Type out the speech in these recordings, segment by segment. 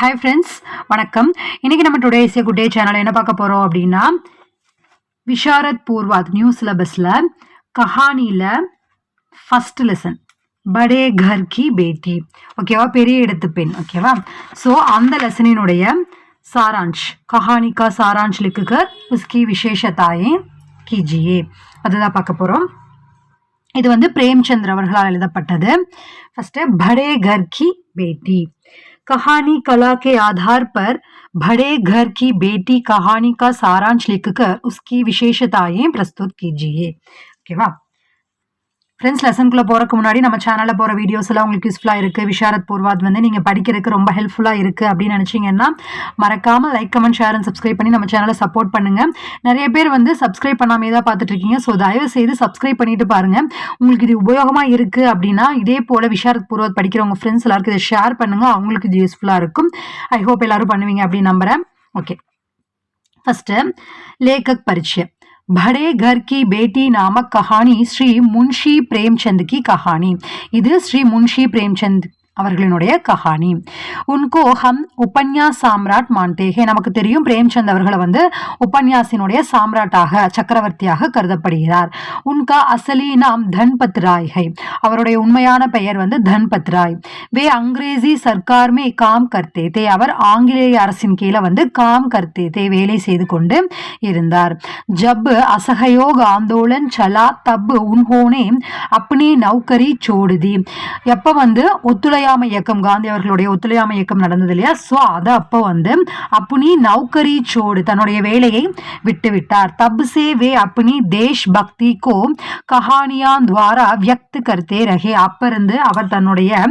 Hi friends, வணக்கம். இன்றைக்கி நம்ம today is a good day channel என்ன பார்க்க போகிறோம் அப்படின்னா, விஷாரத் பூர்வாத் நியூ சிலபஸில் கஹானியில் ஃபஸ்ட் லெசன் படே கர் கி பேட்டி, ஓகேவா, பெரிய இடத்து பெண், ஓகேவா. ஸோ அந்த லெசனினுடைய சாராंश, கஹானி கா சாராंश लिखकर उसकी विशेषताएं कीजिए, அதுதான் பார்க்க போகிறோம். இது வந்து பிரேம்சந்திர அவர்களால் எழுதப்பட்டது. ஃபஸ்ட்டு படே கர் கி பேட்டி. कहानी कला के आधार पर बड़े घर की बेटी कहानी का सारांश लिखकर उसकी विशेषताएं प्रस्तुत कीजिए. ओकेवा ஃப்ரெண்ட்ஸ், லெசனுக்குள்ளே போகிறதுக்கு முன்னாடி நம்ம சேனலில் போகிற வீடியோஸ் எல்லாம் உங்களுக்கு யூஸ்ஃபுல்லாக இருக்குது. விஷாரத் பூர்வாத் வந்து நீங்கள் படிக்கிறதுக்கு ரொம்ப ஹெல்ப்ஃபுல்லாக இருக்குது அப்படின்னு நினச்சிங்கன்னா மறக்காமல் like, comment, share and subscribe பண்ணி நம்ம சேனலை சப்போர்ட் பண்ணுங்கள். நிறைய பேர் வந்து சப்ஸ்கிரைப் பண்ணாமே தான் பார்த்துட்ருக்கீங்க. ஸோ தயவு செய்து சப்ஸ்கிரைப் பண்ணிட்டு பாருங்கள். உங்களுக்கு இது உபயோகமாக இருக்குது அப்படின்னா இதே போல் விஷாரத் பூர்வாத் படிக்கிறவங்க ஃப்ரெண்ட்ஸ் எல்லாருக்கும் இதை ஷேர் பண்ணுங்கள். அவங்களுக்கு இது யூஸ்ஃபுல்லாக இருக்கும். ஐ ஹோப் எல்லோரும் பண்ணுவீங்க அப்படின்னு நம்புகிறேன். ஓகே, ஃபஸ்ட்டு லேखक परिचय. बड़े घर की बेटी नामक कहानी श्री मुंशी प्रेमचंद की कहानी. இது ஸ்ரீ முன்ஷி பிரேம்சந்த் அவர்களினுடைய கஹானி. உன்கோ ஹம் உபன்யாஸ் சாம்ராட் மான்டே ஹே. நமக்கு தெரியும் பிரேம்சந்த் அவர்களை வந்து உபன்யாசினுடைய சாம்ராட்டாக, சக்கரவர்த்தியாக கருதப்படுகிறார். உன்கா அசலி நாம் தன்பத் ராய் ஹை. அவருடைய உண்மையான பெயர் வந்து தன்பத் ராய். வே அங்கிரேசி சர்க்கார் மே காம் கர்த்தே தே. அவர் ஆங்கிலேய அரசின் கீழே வந்து காம் கர்த்தே தே, வேலை செய்து கொண்டு இருந்தார். ஜப் அசகயோக் ஆந்தோலன் சலா தப் உன்ஹோனே அப்னி நௌகரி சோடுதி. எப்போ வந்து ஒத்துழையாமை இயக்கம், காந்தி அவர்களுடைய ஒத்துழையாமை இயக்கம் நடந்தது இல்லையா, ஸோ அதை அப்போ வந்து அப்னி நௌகரி சோடு, தன்னுடைய வேலையை விட்டு விட்டார். தப் சே வே அப்னி தேஷ் பக்தி கோ கஹானியான் துவாரா வியக்த் கர்த்தே ரஹே. அப்ப இருந்து அவர் தன்னுடைய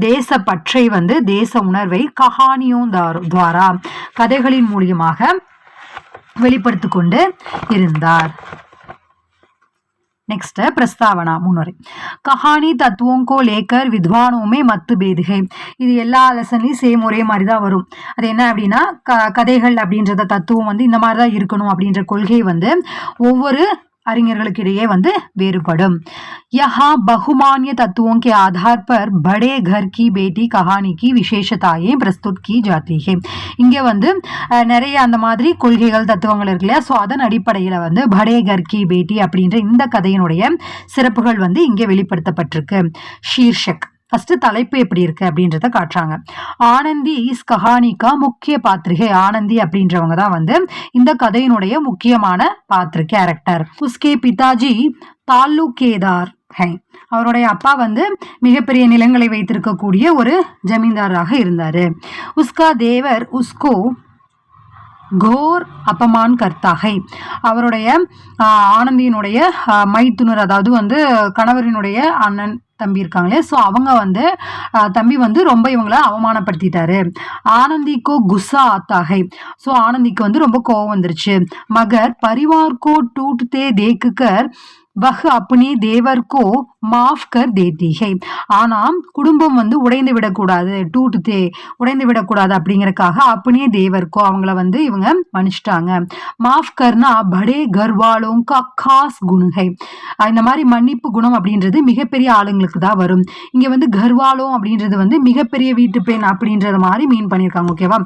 தேச பற்றை வந்து, தேச உணர்வை கஹானியோன் துவாரா, கதைகளின் மூலியமாக வெளிப்படுத்தி கொண்டு இருந்தார். नेक्स्ट प्रस्तावना मुन्नुரை. कहानी तत्वों को लेकर विद्वानों में मतभेद है. இது எல்லா லெசன்லையும் சேம் ஒரே மாதிரி தான் வரும். அது என்ன அப்படின்னா, கதைகள் அப்படின்றத தத்துவம் வந்து இந்த மாதிரி தான் இருக்கணும் அப்படின்ற கொள்கை வந்து ஒவ்வொரு அறிஞர்களுக்கு இடையே வந்து வேறுபடும். यहाँ बहुमान्य तत्वों के आधार पर बड़े घर की बेटी कहानी की विशेषताएं प्रस्तुत की जाती है. இங்கே வந்து நிறைய அந்த மாதிரி கொள்கைகள், தத்துவங்கள் இருக்கு இல்லையா, ஸோ அதன் அடிப்படையில் வந்து படே கர் கி பேட்டி அப்படின்ற இந்த கதையினுடைய சிறப்புகள் வந்து இங்கே வெளிப்படுத்தப்பட்டிருக்கு. ஷீர்ஷக், ஃபர்ஸ்ட் தலைப்பு எப்படி இருக்கு அப்படின்றத காட்டுறாங்க. ஆனந்தி இஸ் கஹானிக்கா முக்கிய பாத்திரிகை. ஆனந்தி அப்படின்றவங்க தான் வந்து இந்த கதையினுடைய முக்கியமான பாத்திர கேரக்டர். உஸ்கே பிதாஜி தாலுகேதார் ஹை. அவருடைய அப்பா வந்து மிகப்பெரிய நிலங்களை வைத்திருக்கக்கூடிய ஒரு ஜமீன்தாராக இருந்தாரு. உஸ்கா தேவர் உஸ்கோ கோர் அப்பமான் கர்த்தாகை. அவருடைய ஆனந்தியினுடைய மைத்துனர், அதாவது வந்து கணவரினுடைய அண்ணன் தம்பி இருக்காங்களே, ஸோ அவங்க வந்து தம்பி வந்து ரொம்ப இவங்களை அவமானப்படுத்திட்டாரு. ஆனந்திக்கோ குஸ்ஸா ஆத்தாகை. ஸோ ஆனந்திக்கு வந்து ரொம்ப கோவம் வந்துருச்சு. மகர் பரிவார்கோ டூட்தே தேக்குக்கர் வஹ் அப்னி தேவர்கோ மாஃப் கர் தேத்தி ஹை. ஆனால் குடும்பம் வந்து உடைந்து விடக்கூடாது, டூட்தே உடைந்து விடக்கூடாது அப்படிங்கறக்காக அப்னி தேவர்கோ அவங்கள வந்து இவங்க மன்னிச்சிட்டாங்க. மாஃப் கர்னா படே கர்வாலோं का खास गुण है. இந்த மாதிரி மன்னிப்பு குணம் அப்படின்றது மிகப்பெரிய ஆளுங்களுக்கு தான் வரும். இங்க வந்து கர்வாலோ அப்படின்றது வந்து மிகப்பெரிய வீட்டு பெண் அப்படின்றது மாதிரி மீன் பண்ணியிருக்காங்க, ஓகேவா.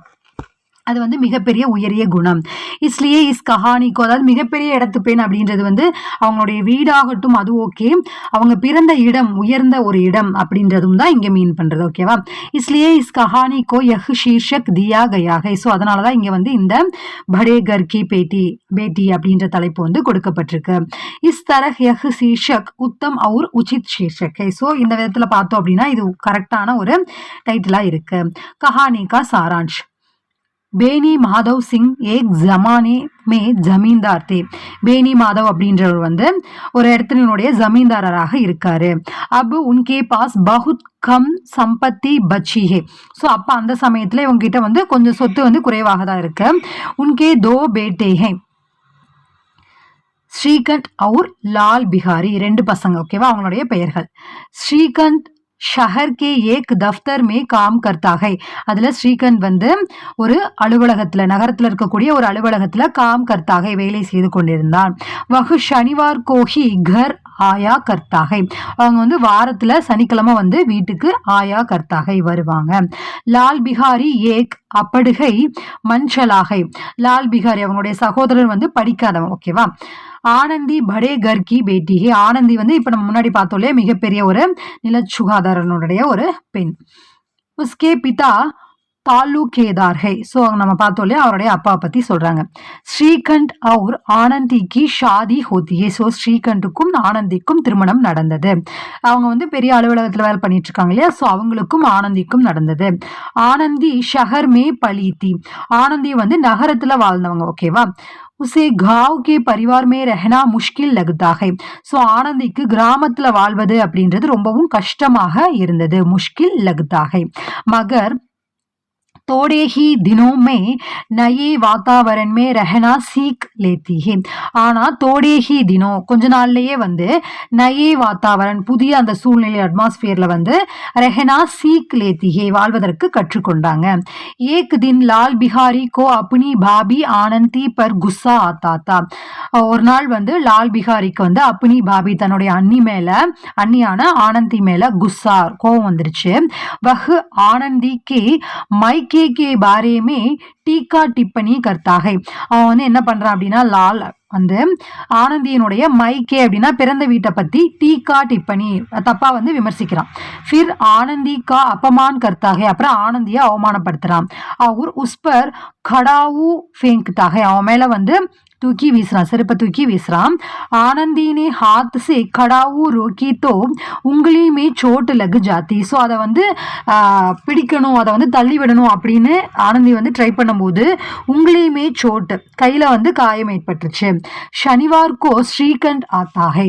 அது வந்து மிகப்பெரிய உயரிய குணம். இஸ்லியே இஸ் கஹானிக்கோ, அதாவது மிகப்பெரிய இடத்து பெண் அப்படின்றது வந்து அவங்களுடைய வீடாகட்டும், அது ஓகே, அவங்க பிறந்த இடம் உயர்ந்த ஒரு இடம் அப்படின்றதும் தான் இங்கே மீன் பண்ணுறது, ஓகேவா. இஸ்லியே இஸ் கஹானிக்கோ யஹ் ஷீர்ஷக் தியா கயா ஹை. ஸோ அதனால தான் இங்கே வந்து இந்த படே கர் கி பேட்டி அப்படின்ற தலைப்பு வந்து கொடுக்கப்பட்டிருக்கு. இஸ் தரஹ் யஹ் ஷீர்ஷக் உத்தம் அவுர் உச்சித் ஷீர்ஷக் ஹை. ஸோ இந்த விதத்தில் பார்த்தோம் அப்படின்னா இது கரெக்டான ஒரு டைட்டிலாக இருக்கு. கஹானி கா சாராंश. பேனி மாதவ் சிங் ஏக் ஜமானே மே ஜமீன்தார் தே. பேனி மாதவ் அப்படின்றவர் வந்து ஒரு இடத்தினுடைய ஜமீன்தாரராக இருக்காரு. அப் உன்கே பாஸ் பகுத் கம் சம்பத்தி பச்சி ஹே. ஸோ அப்போ அந்த சமயத்தில் இவங்க கிட்ட வந்து கொஞ்சம் சொத்து வந்து குறைவாக தான் இருக்கு. உன்கே தோ பேட்டே ஹே, ஸ்ரீகண்ட் அவுர் லால் பிஹாரி, ரெண்டு பசங்க, ஓகேவா. அவங்களுடைய பெயர்கள். ஸ்ரீகண்ட் ஷஹர் கே ஏக் தஃப்தர் மே காம் கர்த்தாகை. அதில் ஸ்ரீகந்த் வந்து ஒரு அலுவலகத்தில், நகரத்தில் இருக்கக்கூடிய ஒரு அலுவலகத்தில் காம் கர்த்தாகை வேலை செய்து கொண்டிருந்தான். வஹு ஷனிவார் கோஹி கர் ஆயா கர்த்தாகை. அவங்க வந்து வாரத்துல சனிக்கிழமை வந்து வீட்டுக்கு ஆயா கர்த்தாகை வருவாங்க. லால் பிகாரி ஏக் அப்படுகை மஞ்சளாகை. லால் பிகாரி அவங்களுடைய சகோதரர் வந்து படிக்காதவன். ஓகேவா. ஆனந்தி படே கர்கி பேட்டி. ஆனந்தி வந்து இப்ப நம்ம முன்னாடி பார்த்தோம்ல மிகப்பெரிய ஒரு நிலச்சுகாதாரனுடைய ஒரு பெண். உஸ்கே பிதா தாலூகேதார் ஹை. ஸோ நம்ம பார்த்தோம் இல்லையா அவருடைய அப்பா பத்தி சொல்றாங்க. ஸ்ரீகண்ட் और ஆனந்தி கி ஷாதி ஹோதி ஹை. ஸோ ஸ்ரீகண்டுக்கும் ஆனந்திக்கும் திருமணம் நடந்தது. அவங்க வந்து பெரிய அலுவலகத்துல வேலை பண்ணிட்டு இருக்காங்க இல்லையா. ஸோ அவங்களுக்கும் ஆனந்திக்கும் நடந்தது. ஆனந்தி ஷஹர் மே பலீதி. ஆனந்தி வந்து நகரத்துல வாழ்ந்தவங்க. ஓகேவா. உசே காவ் கே பரிவார் மே ரஹனா முஷ்கில் லகுதா ஹை. ஸோ ஆனந்திக்கு கிராமத்துல வாழ்வது அப்படின்றது ரொம்பவும் கஷ்டமாக இருந்தது. முஷ்கில் லகுதா ஹை. மகர் थोड़े ही दिनों में नए वातावरण में रहना सीख लेती है. ஆனா தோடே ஹி தினோ கொஞ்ச நாள்லயே வந்து நயே வாத்தாவரன் புதிய அந்த சூழ்நிலை அட்மாஸ்பியர்ல வந்து ரெஹனா சீக் லேத்தி ஹே வாழ்வதற்கு கற்றுக்கொண்டாங்க. ஏக் தின் லால் பிகாரி கோ அப்னி பாபி ஆனந்தி பர் குஸ்ஸா ஆத்தா தா. ஒரு நாள் வந்து லால் பிகாரிக்கு வந்து அப்னி பாபி தன்னுடைய அண்ணியான ஆனந்தி மேல குஸ்ஸா கோவம் வந்துருச்சு. வஹ் ஆனந்தி கே மைக்கே கே பாரே மே டீகா டிப்பனி கர்த்தாகை. அவன் வந்து என்ன பண்றான் அப்படின்னா லால் வந்து ஆனந்தியினுடைய மைக்கே அப்படின்னா பிறந்த வீட்டை பத்தி டீகா டிப்பனி தப்பா வந்து விமர்சிக்கிறான். ஃபிர் ஆனந்தி கா அப்பமான் கர்த்தாகை. அப்புறம் ஆனந்தியை அவமானப்படுத்துறான். அவர் உஸ்பர் கடாவு ஃபேங்க்தாகை. அவன் மேல வந்து தூக்கி வீசுறான், செருப்பை தூக்கி வீசுறான். ஆனந்தி ने हाथ से खड़ाऊ रोकी तो उंगली में चोट लग जाती. ஸோ அதை வந்து பிடிக்கணும், அதை வந்து தள்ளி விடணும் அப்படின்னு ஆனந்தி வந்து ட்ரை பண்ணும்போது உங்களையுமே சோட்டு கையில வந்து காயம் ஏற்பட்டுருச்சு. சனிவார்கோ ஸ்ரீகண்ட் ஆத்தாகை.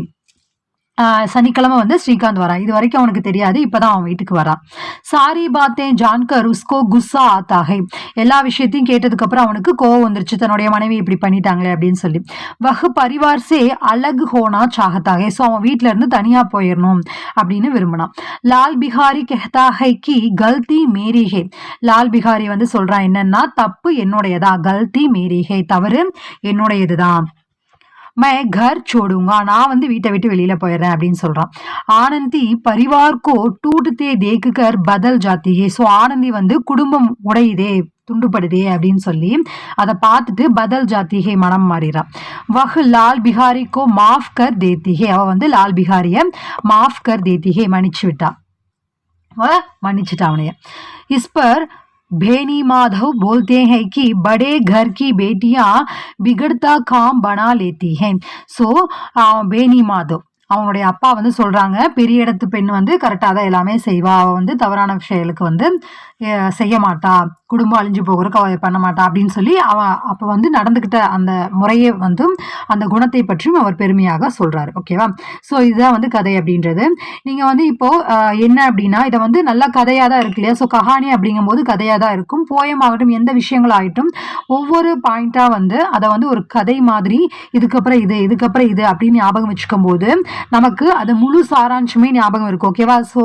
சனிக்கிழமை வந்து ஸ்ரீகாந்த் வரான். இது வரைக்கும் அவனுக்கு தெரியாது, இப்பதான் அவன் வீட்டுக்கு வரான். சாரி பாத்தே ஜான்கர் உஸ்கோ குஸ்ஸா ஆத்தாகை. எல்லா விஷயத்தையும் கேட்டதுக்கு அப்புறம் அவனுக்கு கோவம் வந்துருச்சு, தன்னுடைய மனைவி இப்படி பண்ணிட்டாங்களே அப்படின்னு சொல்லி. வஹ் பரிவார் சே அலக் ஹோனா சாகத்தாகை. ஸோ அவன் வீட்டுல இருந்து தனியா போயிடணும் அப்படின்னு விரும்பினான். லால் பிகாரி கெஹ்தாகை கி கல்தி மேரி ஹே. லால் பிகாரி வந்து சொல்றான் என்னன்னா தப்பு என்னுடையதா, கல்தி மேரி ஹே தவறு என்னுடையதுதான். मैं घर छोड़ूंगा. நான் வந்து வீட்டை விட்டு வெளியில போயிடுறேன் அப்படின்னு சொல்றான். ஆனந்தி பரிவார் கோ டூட்தே தேக் கர் பதல் ஜாத்தி ஹே. ஸோ ஆனந்தி வந்து குடும்பம் உடையுதே துண்டுபடுதே அப்படின்னு சொல்லி அதை பார்த்துட்டு பதல் ஜாத்தி ஹே மனம் மாறிறான். வஹ் லால் பிகாரி கோ மாஃப் கர் தேத்தி ஹே. அவ வந்து லால் பிகாரிய மாஃப் கர் தேத்தி ஹே மன்னிச்சு விட்டா, மன்னிச்சுட்டா அவனைய. इस पर बेनी माधव बोलते हैं कि बड़े घर की बेटियां बिगड़ता काम बना लेती हैं. सो बेनी माधव அவனுடைய அப்பா வந்து சொல்றாங்க பெரிய இடத்து பெண் வந்து கரெக்டாக தான் எல்லாமே செய்வா, அவ வந்து தவறான விஷயங்களுக்கு வந்து செய்ய மாட்டா, குடும்பம் அழிஞ்சு போகிறதுக்கு அவ பண்ண மாட்டா அப்படின்னு சொல்லி அவன் அப்போ வந்து நடந்துக்கிட்ட அந்த முறையை வந்து அந்த குணத்தை பற்றியும் அவர் பெருமையாக சொல்றாரு. ஓகேவா. ஸோ இதுதான் வந்து கதை அப்படின்றது. நீங்க வந்து இப்போ என்ன அப்படின்னா இதை வந்து நல்ல கதையாக தான் இருக்கு இல்லையா. ஸோ கஹானி அப்படிங்கும் போது கதையாக தான் இருக்கும். போயம் ஆகட்டும் எந்த விஷயங்கள் ஆகட்டும் ஒவ்வொரு பாயிண்டா வந்து அதை வந்து ஒரு கதை மாதிரி இதுக்கப்புறம் இது அப்படின்னு ஞாபகம் வச்சுக்கும் போது நமக்கு அது முழு சாராம்சமே ஞாபகம் இருக்கும். ஓகேவா. ஸோ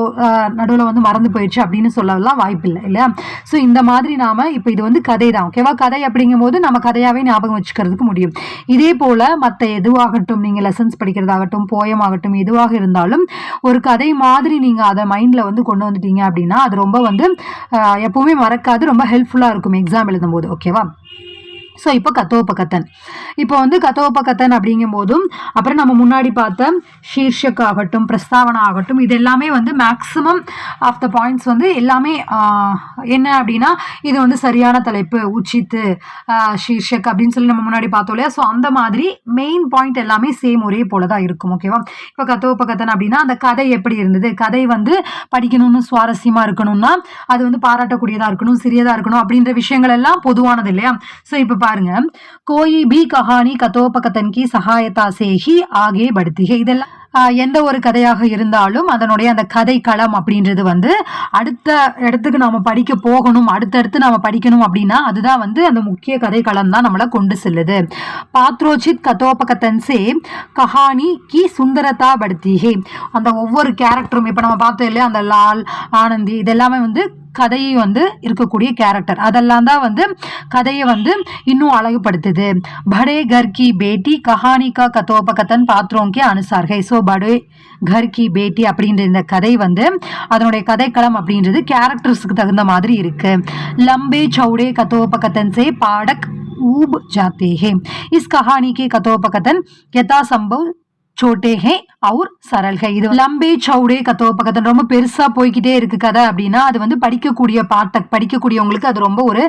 நடுவில் வந்து மறந்து போயிடுச்சு அப்படின்னு சொல்லலாம் வாய்ப்பில்லை இல்லையா. ஸோ இந்த மாதிரி நாம இப்போ இது வந்து கதை தான். ஓகேவா. கதை அப்படிங்கும் போது நம்ம கதையாவே ஞாபகம் வச்சுக்கிறதுக்கு முடியும். இதே போல மற்ற எதுவாகட்டும் நீங்க லெசன்ஸ் படிக்கிறதாகட்டும் போயம் ஆகட்டும் எதுவாக இருந்தாலும் ஒரு கதை மாதிரி நீங்க அதை மைண்ட்ல வந்து கொண்டு வந்துட்டீங்க அப்படின்னா அது ரொம்ப வந்து எப்பவுமே மறக்காது, ரொம்ப ஹெல்ப்ஃபுல்லா இருக்கும் எக்ஸாம் எழுதும் போது. ஓகேவா. ஸோ இப்போ கத்தோபகத்தன். இப்போ வந்து கத்தோபகத்தன் அப்படிங்கும் போதும் அப்புறம் நம்ம முன்னாடி பார்த்த ஷீர்ஷக் ஆகட்டும் பிரஸ்தாவனா ஆகட்டும் இது எல்லாமே வந்து மேக்ஸிமம் ஆஃப் த பாயிண்ட்ஸ் வந்து எல்லாமே என்ன அப்படின்னா இது வந்து சரியான தலைப்பு உச்சித்து ஷீர்ஷக் அப்படின்னு சொல்லி நம்ம முன்னாடி பார்த்தோம் இல்லையா. ஸோ அந்த மாதிரி மெயின் பாயிண்ட் எல்லாமே சேம் ஒரே போல தான் இருக்கும். ஓகேவா. இப்போ கத்தோபகத்தன் அப்படின்னா அந்த கதை எப்படி இருந்தது, கதை வந்து படிக்கணும்னு சுவாரஸ்யமா இருக்கணும்னா அது வந்து பாராட்டக்கூடியதா இருக்கணும், சிறியதா இருக்கணும் அப்படின்ற விஷயங்கள் எல்லாம் பொதுவானது இல்லையா. ஸோ இப்போ பாருங்க கோயி பி கஹானி கத்தோபகத்தன் கி சகாயதா சேஹி ஆகே படுத்தி ஹே. இதெல்லாம் எந்த ஒரு கதையாக இருந்தாலும் அதனுடைய அந்த கதை களம் அப்படின்றது வந்து அடுத்த இடத்துக்கு நாம படிக்க போகணும், அடுத்தடுத்து நாம படிக்கணும் அப்படின்னா அதுதான் வந்து அந்த முக்கிய கதை களம் தான் நம்மளை கொண்டு செல்லுது. பாத்ரோச்சித் கத்தோபகத்தன் சே கஹானி கி சுந்தரதா படுத்தி ஹே. அந்த ஒவ்வொரு கேரக்டரும் இப்ப நம்ம பார்த்தோம் இல்லையா அந்த லால் ஆனந்தி இதெல்லாமே வந்து கதையை வந்து இருக்கக்கூடிய கேரக்டர் அதெல்லாம் தான் வந்து கதையை வந்து இன்னும் அழகுபடுத்துது. படே கர் கி பேட்டி கஹானி கா கதோபகதன் பாத்ரோं के अनुसार है. ஸோ படே கர் கி பேட்டி அப்படின்ற இந்த கதை வந்து அதனுடைய கதைக்களம் அப்படின்றது கேரக்டர்ஸுக்கு தகுந்த மாதிரி இருக்கு. லம்பே சௌடே கதோபகதன் से पाठक ऊब जाते हैं. इस कहानी के कथोपकथन यथासंभव छोटे हैं और सरल है. இது லம்பே சௌடே கதோபகதன் ரொம்ப பெருசா போய்கிட்டே இருக்கு கதை அப்படின்னா அது வந்து படிக்கக்கூடியவங்களுக்கு அது ரொம்ப ஒரு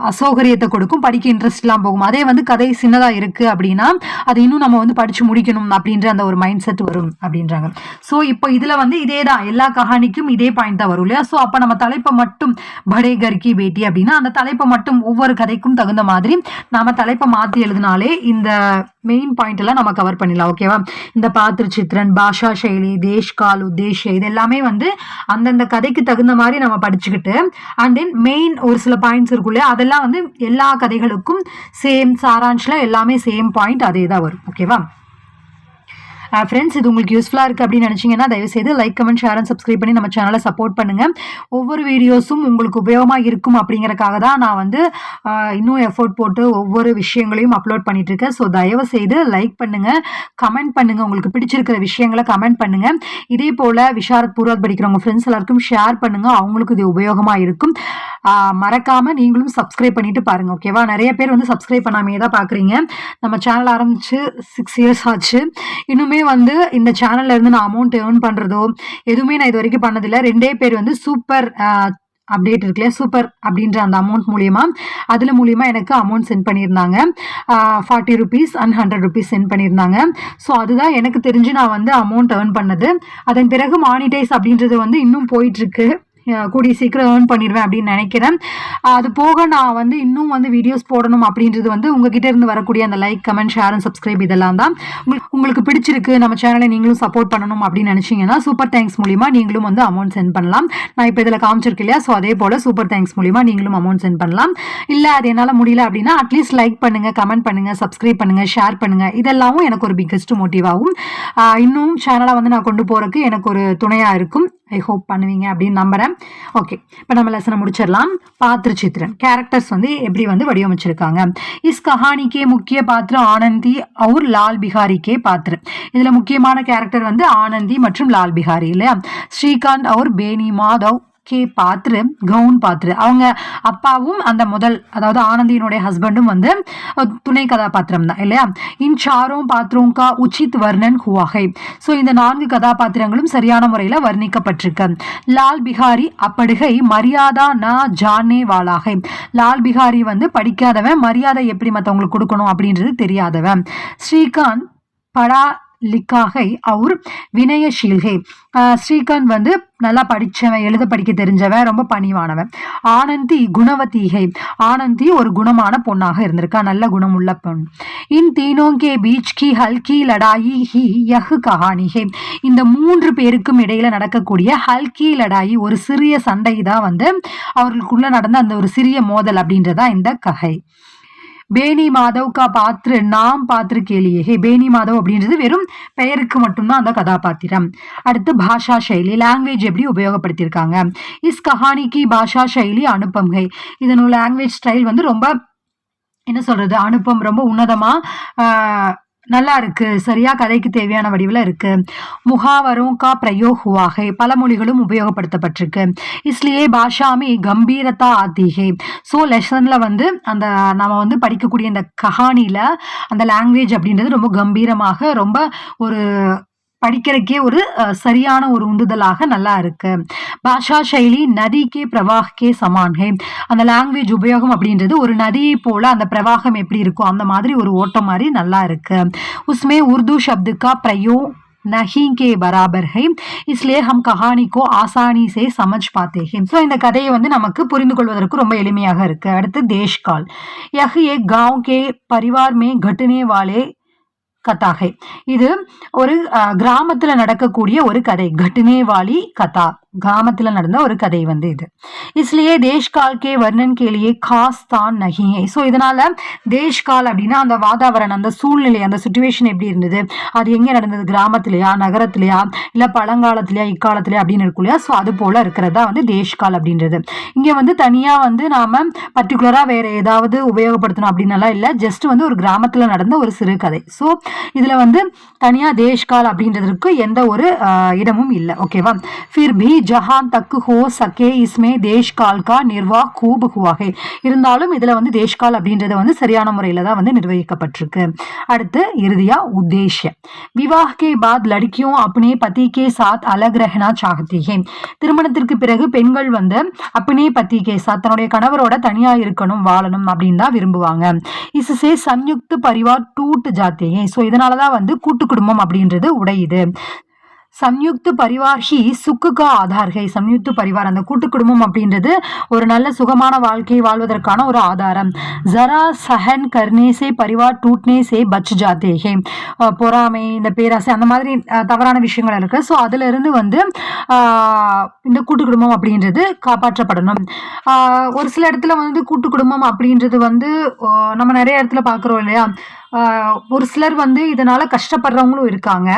அசௌகரியத்தை கொடுக்கும், படிக்க இன்ட்ரெஸ்ட் எல்லாம் போகும். அதே வந்து கதை சின்னதா இருக்கு அப்படின்னா அது இன்னும் நம்ம வந்து படிச்சு முடிக்கணும் அப்படின்ற அந்த ஒரு மைண்ட் செட் வரும் அப்படின்றாங்க. ஸோ இப்போ இதுல வந்து இதே தான் எல்லா கஹானிக்கும் இதே பாயிண்ட் தான் வரும் இல்லையா. ஸோ அப்ப நம்ம தலைப்பை மட்டும் படே கர்கி பேட்டி அப்படின்னா அந்த தலைப்பை மட்டும் ஒவ்வொரு கதைக்கும் தகுந்த மாதிரி நாம தலைப்பை மாத்தி எழுதினாலே இந்த மெயின் பாயிண்ட் எல்லாம் நம்ம கவர் பண்ணிடலாம். ஓகேவா. இந்த பாத்திர சித்திரன், பாஷா சைலி, தேஷ் கால், உத்தேஷ் இது எல்லாமே வந்து அந்தந்த கதைக்கு தகுந்த மாதிரி நம்ம படிச்சுக்கிட்டு அண்ட் தென் மெயின் ஒரு சில பாயிண்ட்ஸ் இருக்குல்ல அதெல்லாம் வந்து எல்லா கதைகளுக்கும் சேம் சாராஞ்சில் எல்லாமே சேம் பாயிண்ட் அதே தான் வரும். ஓகேவா ஃப்ரெண்ட்ஸ். இது உங்களுக்கு யூஸ்ஃபுல்லாக இருக்குது அப்படின்னு நினச்சிங்கன்னா தயவுசெய்து like, comment, share and subscribe பண்ணி நம்ம சேனலை சப்போர்ட் பண்ணுங்கள். ஒவ்வொரு வீடியோஸும் உங்களுக்கு உபயோகமாக இருக்கும் அப்படிங்கிறக்காக தான் நான் வந்து இன்னும் எஃபோர்ட் போட்டு ஒவ்வொரு விஷயங்களையும் அப்லோட் பண்ணிட்டு இருக்கேன். ஸோ தயவுசெய்து லைக் பண்ணுங்கள், கமெண்ட் பண்ணுங்கள், உங்களுக்கு பிடிச்சிருக்கிற விஷயங்களை கமெண்ட் பண்ணுங்கள். இதே போல் விஷாரத் பூர்வாத் படிக்கிறவங்க ஃப்ரெண்ட்ஸ் எல்லாருக்கும் ஷேர் பண்ணுங்கள், அவங்களுக்கு இது உபயோகமாக இருக்கும். மறக்காமல் நீங்களும் சப்ஸ்கிரைப் பண்ணிட்டு பாருங்கள். ஓகேவா. நிறைய பேர் வந்து சப்ஸ்கிரைப் பண்ணாமே தான் பார்க்குறீங்க. நம்ம சேனல் ஆரம்பித்து 6 இயர்ஸ் ஆச்சு. இன்னுமே வந்து இந்த சேனல்ல இருந்து நான் அமௌண்ட் ஏர்ன் பண்றதோ எதுவுமே நான் இது வரைக்கும் பண்ணதில்லை. 2 பேர் வந்து சூப்பர் அப்டேட் இருக்குல்லையா, சூப்பர் அப்படின்ற அந்த அமௌண்ட் மூலியமா எனக்கு அமௌண்ட் சென்ட் பண்ணியிருந்தாங்க. 40 rupees and 100 rupees சென்ட் பண்ணியிருந்தாங்க. ஸோ அதுதான் எனக்கு தெரிஞ்சு நான் வந்து அமௌண்ட் ஏர்ன் பண்ணது. அதன் பிறகு மானிடைஸ் அப்படின்றது வந்து இன்னும் போயிட்டு இருக்கு. கூடிய சீக்கிரம் ஏர்ன் பண்ணிடுவேன் அப்படின்னு நினைக்கிறேன். அது போக நான் வந்து இன்னும் வந்து வீடியோஸ் போடணும் அப்படின்றது வந்து உங்ககிட்ட இருந்து வரக்கூடிய அந்த like, comment, share and subscribe இதெல்லாம் தான். உங்களுக்கு பிடிச்சிருக்கு நம்ம சேனலை நீங்களும் சப்போர்ட் பண்ணணும் அப்படின்னு நினைச்சீங்கன்னா சூப்பர் தேங்க்ஸ் மூலிமா நீங்களும் வந்து அமௌண்ட் சென்ட் பண்ணலாம். நான் இப்போ இதில் காமிச்சிருக்கு இல்லையா. ஸோ அதே போல் சூப்பர் தேங்க்ஸ் மூலிமா நீங்களும் அமௌண்ட் சென்ட் பண்ணலாம். இல்லை அது என்னால் முடியல அப்படின்னா அட்லீஸ்ட் லைக் பண்ணுங்கள், கமெண்ட் பண்ணுங்கள், சப்ஸ்கிரைப் பண்ணுங்கள், ஷேர் பண்ணுங்கள். இதெல்லாமும் எனக்கு ஒரு பிக்கஸ்ட் மோட்டிவ் ஆகும். இன்னும் சேனலை வந்து நான் கொண்டு போகிறதுக்கு எனக்கு ஒரு துணையாக இருக்கும். ஐ ஹோப் பண்ணுவீங்க அப்படின்னு நம்புறேன். ஓகே, இப்போ நம்ம லெசனை முடிச்சிடலாம். பாத்திர சித்திரன் கேரக்டர்ஸ் வந்து எப்படி வந்து வடிவமைச்சிருக்காங்க. இஸ் கஹானிக்கே முக்கிய பாத்திரம் ஆனந்தி और லால் பிகாரி கே பாத்திர. இதுல முக்கியமான கேரக்டர் வந்து ஆனந்தி மற்றும் லால் பிகாரி இல்லையா. ஸ்ரீகாந்த் और பேனி மாதவ் கே பாத்திர கவுன் பாத்திர. அவங்க அப்பாவும் அந்த முதல் அதாவது ஆனந்தியினுடைய ஹஸ்பண்டும் வந்து துணை கதாபாத்திரம் தான் இல்லையா. இன் சாரோம் பாத்திரோம் கா உச்சித் வர்ணன் ஹுவா ஹை. ஸோ இந்த 4 கதாபாத்திரங்களும் சரியான முறையில் வர்ணிக்கப்பட்டிருக்கு. லால் பிகாரி அப்படிகை மரியாதா நா ஜானே வாலாகை. லால் பிகாரி வந்து படிக்காதவன், மரியாதை எப்படி மற்றவங்களுக்கு கொடுக்கணும் அப்படின்றது தெரியாதவன். ஸ்ரீகாந்த் படா லிக்காகை அவர் வினயஷீல்கை. ஸ்ரீகாந்த் வந்து நல்லா படித்தவன், எழுத படிக்க தெரிஞ்சவன், ரொம்ப பணிவானவன். ஆனந்தி குணவதிகை. ஆனந்தி ஒரு குணமான பொண்ணாக இருந்திருக்கா, நல்ல குணம் உள்ள பொண்ணு. இன் தீனோங்கே பீச் கி ஹல்கி லடாயி ஹி யஹ் கஹானிகை. இந்த 3 பேருக்கும் இடையில நடக்கக்கூடிய ஹல்கி லடாயி ஒரு சிறிய சண்டை தான் வந்து அவர்களுக்குள்ள நடந்த அந்த ஒரு சிறிய மோதல் அப்படின்றதா இந்த கதை. பேனி மாதவ் கா பாத்திர நாம் பாத்திர கேலியே. பேனி மாதவ் அப்படின்றது வெறும் பெயருக்கு மட்டும்தான் அந்த கதாபாத்திரம். அடுத்து பாஷா சைலி, லாங்குவேஜ் எப்படி உபயோகப்படுத்தியிருக்காங்க. இஸ் கஹானிக்கு பாஷா சைலி அனுப்பம் ஹை. இதனோட லாங்குவேஜ் ஸ்டைல் வந்து ரொம்ப என்ன சொல்றது, அனுப்பம், ரொம்ப உன்னதமா நல்லா இருக்கு, சரியா கதைக்கு தேவையான வடிவில் இருக்கு. முகாவரோं का प्रयोग हुआ है. பல மொழிகளும் உபயோகப்படுத்தப்பட்டிருக்கு. इसलिए भाषा में गंभीरता आती है. ஸோ லெசன்ல வந்து அந்த நம்ம வந்து படிக்கக்கூடிய இந்த கஹானில அந்த லாங்குவேஜ் அப்படின்றது ரொம்ப கம்பீரமாக, ரொம்ப ஒரு படிக்கிறதுக்கே ஒரு சரியான ஒரு உந்துதலாக நல்லா இருக்கு. பாஷா சைலி நதிக்கே பிரவாகே சமான்கே. அந்த லாங்குவேஜ் உபயோகம் அப்படின்றது ஒரு நதியை போல அந்த பிரவாகம் எப்படி இருக்கும் அந்த மாதிரி ஒரு ஓட்டம் மாதிரி நல்லா இருக்கு. உஸ்மே உருது शब्द का प्रयोग नहीं के बराबर है, इसलिए हम कहानी को आसानी से समझ पाते हैं. ஸோ இந்த கதையை வந்து நமக்கு புரிந்து கொள்வதற்கு ரொம்ப எளிமையாக இருக்கு. அடுத்து தேஷ்கால். यह एक गांव के परिवार में घटने वाले கதாகை. இது ஒரு கிராமத்துல நடக்கக்கூடிய ஒரு கதை. கட்டுனேவாலி கதா கிராமத்துல நடந்த ஒரு கதை வந்து இது. इसलिए देश काल के वर्णन के लिए खास स्थान नहीं है. ஸோ இதனால தேஷ் கால் அப்படின்னா அந்த வாதாவரணம், அந்த சூழ்நிலை, அந்த சுச்சுவேஷன் எப்படி இருந்தது, அது எங்க நடந்தது, கிராமத்திலயா நகரத்திலயா இல்ல பழங்காலத்திலயா இக்காலத்திலயா அப்படின்னு இருக்கும் இல்லையா. ஸோ அது போல இருக்கிறதா வந்து தேஷ் கால் அப்படின்றது. இங்க வந்து தனியா வந்து நாம பர்டிகுலரா வேற ஏதாவது உபயோகப்படுத்தணும் அப்படின்னலாம் இல்லை, ஜஸ்ட் வந்து ஒரு கிராமத்துல நடந்த ஒரு சிறு கதை. ஸோ இதுல வந்து தனியா தேஷ் கால் அப்படின்றதுக்கு எந்த ஒரு இடமும் இல்லை. ஓகேவா. फिर भी जहां तक हो सके इसमें देश काल का निर्वाह खूब हुआ है. இருந்தாலும் இதுல வந்து தேஷ் கால் அப்படின்றது வந்து சரியான முறையில தான் வந்து நிர்வகிக்கப்பட்டிருக்கு. அடுத்து இறுதியா உத்தேஷ்ய. विवाह के बाद लड़कियों अपने पति के साथ अलग रहना चाहती है. திருமணத்திற்கு பிறகு பெண்கள் வந்து अपने पति के साथ தன்னுடைய கணவரோட தனியா இருக்கணும், வாழணும் அப்படின்னு தான் விரும்புவாங்க. इससे संयुक्त परिवार टूट जाते हैं. ஸோ இதனாலதான் வந்து கூட்டு குடும்பம் அப்படின்றது உடையுது. சம்யுக்த பரிவார் ஹி சுக்குகா ஆதார்கை. சம்யுக்த பரிவார் அந்த கூட்டு குடும்பம் அப்படின்றது ஒரு நல்ல சுகமான வாழ்க்கையை வாழ்வதற்கான ஒரு ஆதாரம். ஜரா சஹன் கர்னேசே பரிவார் டூட்னேசே பச் ஜாத்தேகே. பொறாமை, இந்த பேராசை, அந்த மாதிரி தவறான விஷயங்கள் இருக்கு. ஸோ அதுல இருந்து வந்து இந்த கூட்டு குடும்பம் அப்படின்றது காப்பாற்றப்படணும். ஒரு சில இடத்துல வந்து கூட்டு குடும்பம் அப்படின்றது வந்து நம்ம நிறைய இடத்துல பாக்குறோம் இல்லையா. ஒரு சிலர் வந்து இதனால கஷ்டப்படுறவங்களும் இருக்காங்க,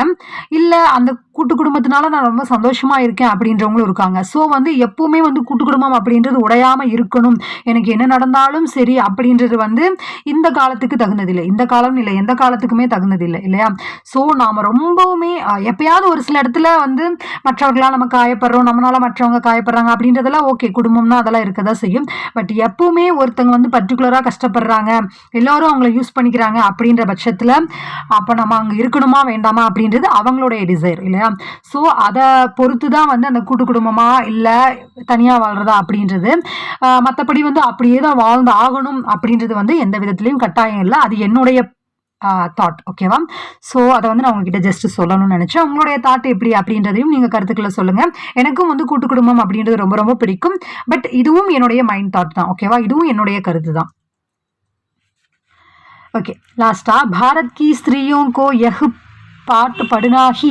இல்ல அந்த கூட்டு குடும்பத்தினால நான் ரொம்ப சந்தோஷமா இருக்கேன் அப்படின்றவங்களும் இருக்காங்க. ஸோ வந்து எப்பவுமே வந்து கூட்டு குடும்பம் அப்படின்றது உடையாம இருக்கணும், எனக்கு என்ன நடந்தாலும் சரி அப்படின்றது வந்து இந்த காலத்துக்கு தகுந்ததில்லை. இந்த காலம் இல்லை, எந்த காலத்துக்குமே தகுந்ததில்லை இல்லையா. ஸோ நாம ரொம்பவுமே எப்பயாவது ஒரு சில இடத்துல வந்து மற்றவர்களால் நம்ம காயப்படுறோம், நம்மளால மற்றவங்க காயப்படுறாங்க அப்படின்றதெல்லாம் ஓகே, குடும்பம்னா அதெல்லாம் இருக்கதான் செய்யும். பட் எப்பவுமே ஒருத்தங்க வந்து பர்டிகுலரா கஷ்டப்படுறாங்க, எல்லாரும் அவங்கள யூஸ் பண்ணிக்கிறாங்க அப்படின்ற பட்சத்துல அப்ப நம்ம அங்க இருக்கணுமா வேண்டாமா அப்படின்றது அவங்களுடைய டிசைர் இல்லையா. சோ அதை பொறுத்துதான் வந்து அந்த கூட்டு குடும்பமா இல்ல தனியா வாழ்றதா அப்படின்றது. மற்றபடி வந்து அப்படியே தான் வாழ்ந்து ஆகணும் அப்படின்றது வந்து எந்த விதத்திலையும் கட்டாயம் இல்லை. அது என்னுடைய தாட். ஓகேவா. ஸோ அதை வந்து நான் உங்ககிட்ட ஜஸ்ட் சொல்லணும்னு நினைச்சேன். உங்களுடைய தாட் எப்படி அப்படின்றதையும் நீங்க கருத்துக்களை சொல்லுங்க. எனக்கும் வந்து கூட்டு குடும்பம் அப்படின்றது ரொம்ப ரொம்ப பிடிக்கும். பட் இதுவும் என்னுடைய மைண்ட் தாட் தான். ஓகேவா. இதுவும் என்னுடைய கருத்து தான். ओके लास्टा भारत की स्त्रियों को यह पाठ पढ़ना ही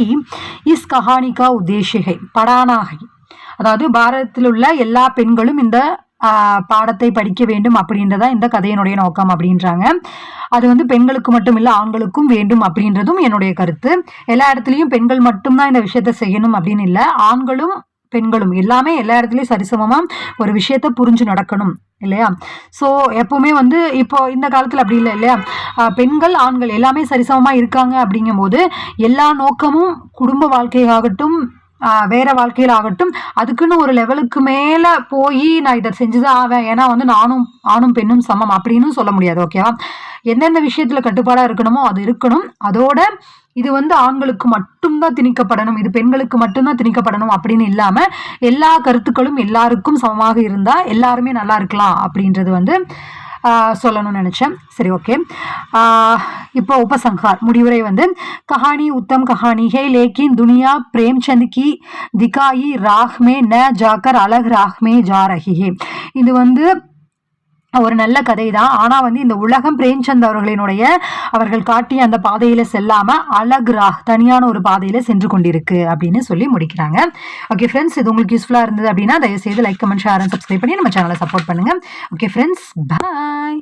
इस कहानी का उद्देश्य है. पढ़ाना है அதாவது பாரதத்தில் உள்ள எல்லா பெண்களும் இந்த பாடத்தை படிக்க வேண்டும் அப்படின்றதா இந்த கதையினுடைய நோக்கம் அப்படின்றாங்க. அது வந்து பெண்களுக்கு மட்டும் இல்லை, ஆண்களுக்கும் வேண்டும் அப்படின்றதும் என்னுடைய கருத்து. எல்லா இடத்துலையும் பெண்கள் மட்டும்தான் இந்த விஷயத்த செய்யணும் அப்படின்னு இல்லை, ஆண்களும் பெண்களும் எல்லாமே எல்லா இடத்துலயும் சரிசமமா ஒரு விஷயத்த புரிஞ்சு நடக்கணும் இல்லையா. ஸோ எப்பவுமே வந்து இப்போ இந்த காலத்துல அப்படி இல்லை இல்லையா. பெண்கள் ஆண்கள் எல்லாமே சரிசமமா இருக்காங்க அப்படிங்கும் போது எல்லா நோக்கமும் குடும்ப வாழ்க்கையாகட்டும் வேற வாழ்க்கையில் ஆகட்டும் அதுக்குன்னு ஒரு லெவலுக்கு மேல போய் நான் இதை செஞ்சுதான் ஆவேன், ஏன்னா வந்து ஆணும் பெண்ணும் சமம் அப்படின்னு சொல்ல முடியாது. ஓகேவா. எந்தெந்த விஷயத்துல கட்டுப்பாடா இருக்கணுமோ அது இருக்கணும். அதோட இது வந்து ஆண்களுக்கு மட்டும்தான் திணிக்கப்படணும், இது பெண்களுக்கு மட்டும்தான் திணிக்கப்படணும் அப்படின்னு இல்லாம எல்லா கருத்துக்களும் எல்லாருக்கும் சமமாக இருந்தா எல்லாருமே நல்லா இருக்கலாம் அப்படின்றது வந்து சொல்லணும்னு நினைச்சேன். சரி ஓகே. இப்போ உபசங்கார் முடிவுரை வந்து கஹானி உத்தம் கஹானி है लेकिन दुनिया प्रेमचंद की दिखाई राह में न जाकर अलग राह में जा रही है. இது வந்து ஒரு நல்ல கதை தான். ஆனா வந்து இந்த உலகம் பிரேம்சந்த் அவர்கள் காட்டிய அந்த பாதையில செல்லாம அலக்ரா தனியான ஒரு பாதையில சென்று கொண்டிருக்கு அப்படின்னு சொல்லி முடிக்கிறாங்க. ஓகே ஃப்ரெண்ட்ஸ், இது உங்களுக்கு யூஸ்ஃபுல்லா இருந்தது அப்படின்னா தயவு செய்து like, comment, share and subscribe பண்ணி நம்ம சேனலை சப்போர்ட் பண்ணுங்க. ஓகே ஃப்ரெண்ட்ஸ், பாய்.